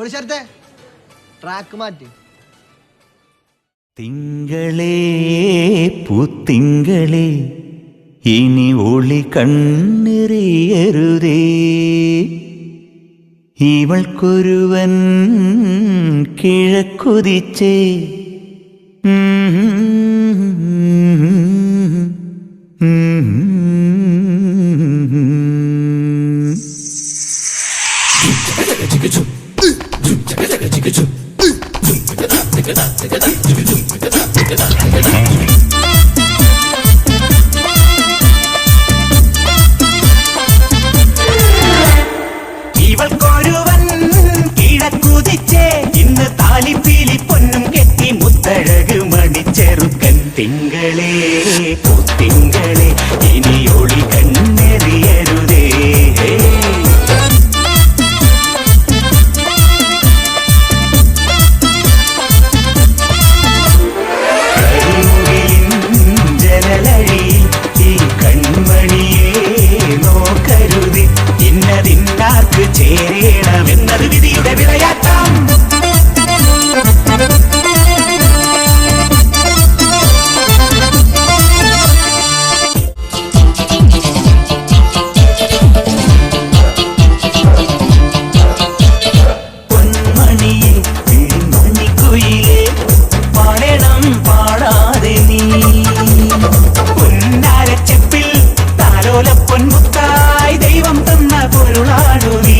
പോലീശത്തെ track മാറ്റി. തിങ്കളേ പൂത്തിങ്കളേ ഇനി ഒളി കണ്ണെറിയരുതേ, ഇവൾക്കൊരുവൻ കിഴക്കുതിച്ചേ. ഇവൾക്കൊരുവൻ കിഴക്കുതിച്ചേ, ഇന്ന് താലിപ്പീലി പൊന്നും കെട്ടി മുത്തഴക് മണിച്ചെറുക്കൻ. തിങ്കളേ പൂത്തിങ്കളേ ഇനി ഒളി കണ്ണെറിയരുതേ. ജനലഴിയിൽ ഈ കൺമണിയെ നോക്കരുത്, ഇന്നതിന്നാർക്ക് ചേരണമെന്നത് വിധിയുടെ വിളയാട്ടം. പൊന്മണിയിൽ മണിക്കുയിലേ പാടണം പാടാതെ നീ, പൊന്നാരച്ചെപ്പിൽ താലോല പൊന്മുത്തായി ദൈവം തന്ന പൊരുളാണു നീ.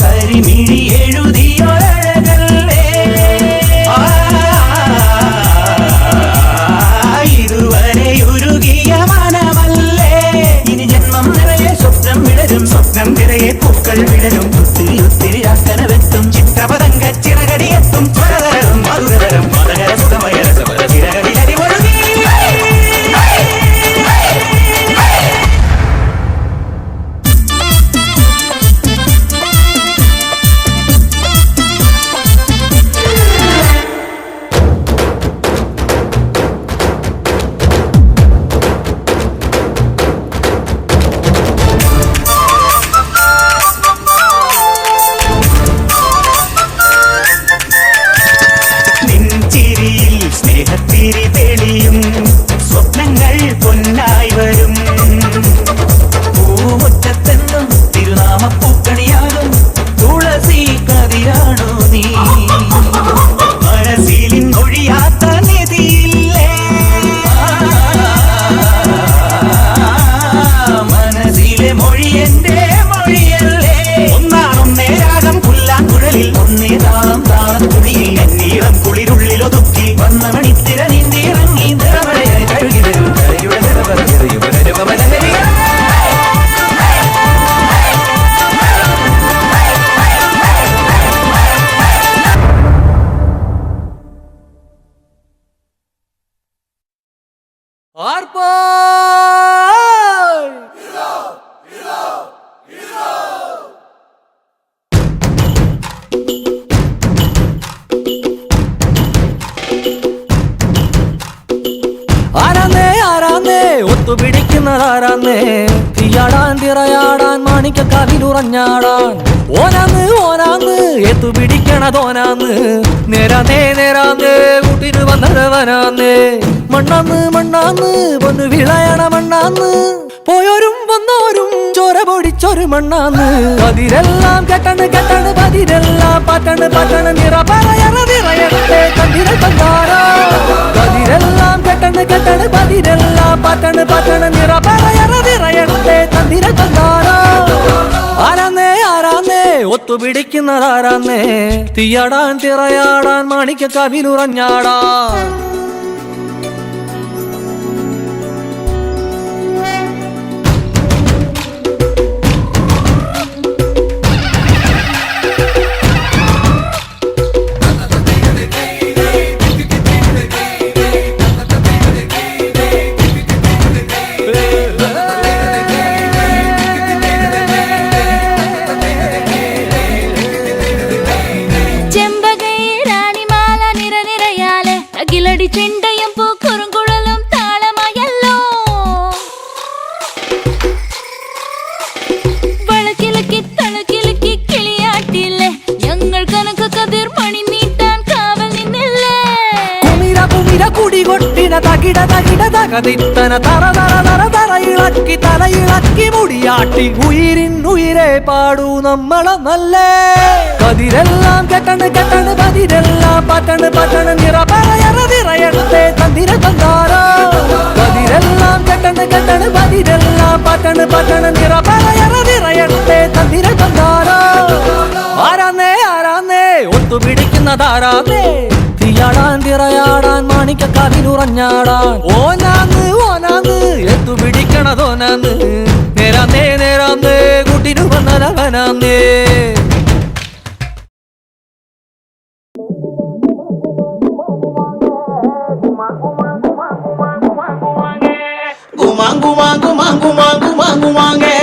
കരിമിഴി എഴുതിയൊരഴകല്ലേ ഇതുവരെ ഉരുകിയ മനമല്ലേ, ഇനി ജന്മം നിറയെ സ്വപ്നം വിടരും, സ്വപ്നം നിറയെ പൂക്കൾ വിടരും. ഒത്തിരി ഒത്തിരി ആക്കനവെത്തും ചിത്രപതങ്ക ചിറകടിയെത്തും സ്വരതരം മധുരതരം മതകര സുഖമയ രസപര ചിറകടിലരി ഒഴുകി. ിൽ സ്നേഹത്തിരി തെളിയും സ്വപ്നങ്ങൾ പൊന്നായി വരും. പൂമുറ്റത്തെന്നും തിരുനാമപ്പൂക്കണിയാകും തുളസി കതിരാണോ നീ, മനസ്സിലിൻ ഒഴിയാത്ത നിധിയില്ലേ, മനസ്സിലെ മൊഴി എന്റെ മൊഴിയല്ലേ. ഒന്നാണൊന്നേ രാഗം പുല്ലാങ്കുഴലിൽ, ഒന്നേ താളം താളം തുണിയിൽ, എന്നീളം കുളിരുള്ളിലൊതുക്കി വന്ന മണിത്തിര നീന്തിയിറങ്ങി നിറമഴയായി കഴുകി തരും കരയുടെ നിറവരയുപരയുപമലഹരി. ആരാന്നേ ആരാന്നേ ഒത്തുപിടിക്കുന്നതാരാന്നേ, തീയാടാൻ തിറയാടാൻ മാണിക്കക്കാവിലുറഞ്ഞാടാൻ. ഓനാന്ന് ഓനാന്ന് എത്തുപിടിക്കണതോനാന്ന്, നേരാന്നേ നേരാന്നേ കൂട്ടിന് വന്നവനാന്നേ. മണ്ണാന്ന് മണ്ണാന്ന് പൊന്നു വിളയണ മണ്ണാന്ന്, പോയോരും വന്നോരും ചോര പൊടിച്ചൊരു മണ്ണാന്ന്. പതിരെല്ലാം കെട്ടണ് കെട്ടണ് പതിരെല്ലാം പാറ്റണ് പാറ്റണ്, നിറ പറയണ നിറയട്ടെ കണ്ടിര കണ്ടാരോ. പതിരെല്ലാം കെട്ടണ് കെട്ടണ് പതിരെല്ലാം പാറ്റണ് പാറ്റണ്, നിറ പറയണ നിറയട്ടെ കണ്ടിര കണ്ടാരോ. ആരാന്നേ ആരാന്നേ ഒത്തുപിടിക്കുന്നതാരാന്നേ, തീയാടാൻ തിറയാടാൻ മാണിക്കക്കാവിലുറഞ്ഞാടാൻ. തകിട തകിട തകതിത്തന തറ തറ തറ തറയിളക്കി തലയിളക്കി മുടിയാട്ടി ഉയിരിനുയിരെ പാടൂ നമ്മളൊന്നല്ലേ കതിരെല്ലാം കെട്ടണ് കെട്ടണ് കതിരെല്ലാം പട്ടണ് പട്ടണ് നിറ പറയറ നിറയട്ടെ തന്തിര തന്താരോ കതിരെല്ലാം കെട്ടണ് കെട്ടണ് കതിരെല്ലാം പട്ടണ് പട്ടണ് നിറ പറയറ നിറയട്ടെ തന്തിര തന്താരോ ആരാന്നേ ആരാന്നേ ഒത്തുപിടിക്കുന്നതാരാന്നേ തീയാടാൻ തിറയാടാൻ മാണിക്കക്കാവിലുറഞ്ഞാടാൻ ഓനാന്ന് ഓനാന്ന് എത്തുപിടിക്കണതോനാന്ന് നേരാന്നേ നേരാന്നേ കൂട്ടിനു വന്നലവനാന്നേ ഗുമാ ഗുമാ ഗുമാ ഗുമാ ഗുമാ ഗുമാ ഗേ